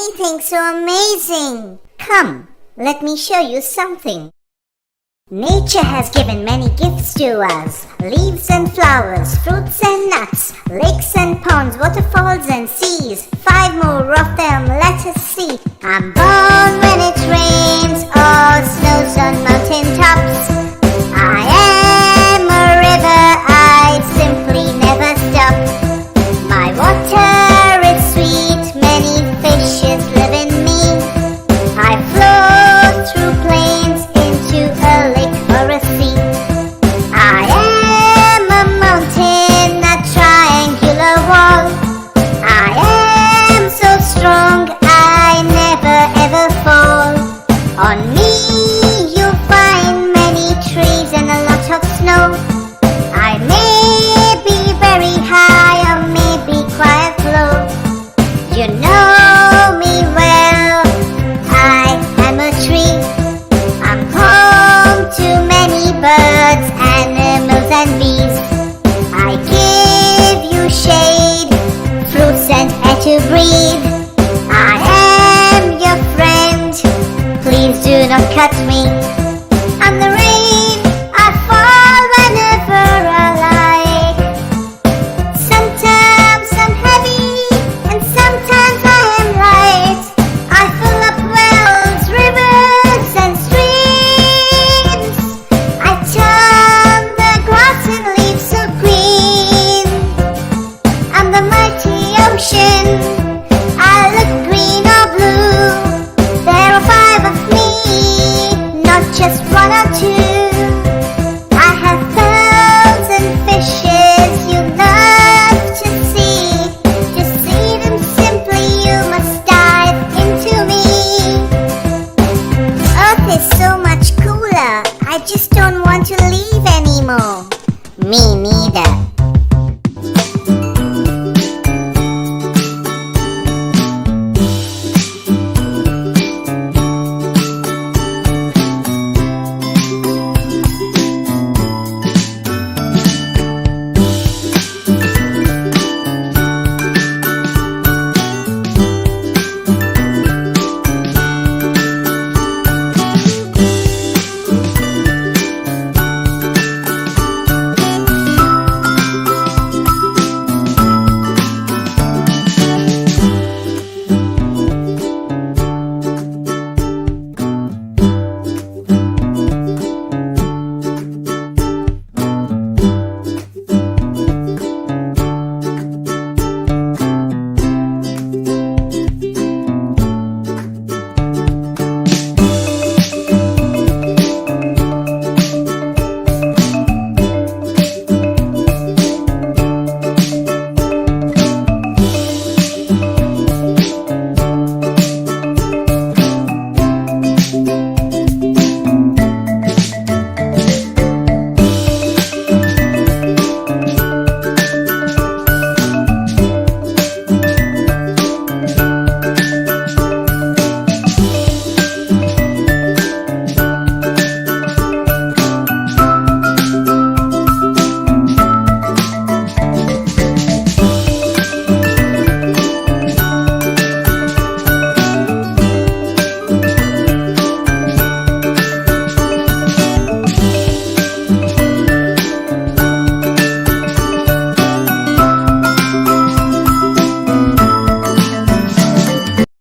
anything so amazing. Come, let me show you something. Nature has given many gifts to us. Leaves and flowers, fruits and nuts, lakes and ponds, waterfalls and seas. 5 more of them, let us see. I'm born when it rains or snows on mountain tops. I am a river, I simply never stop. My water is sweet, many fishes live in me. I flow through plains into a lake or a sea. I am a mountain, a triangular wall. I am so strong, I never ever fall. On me you'll find many trees and a lot of snow. I may be very high or maybe quite low. You know me well, I am a tree. I'm home to many birds, animals and bees. I give you shade, fruits and air to breathe. I am your friend, please do not cut me.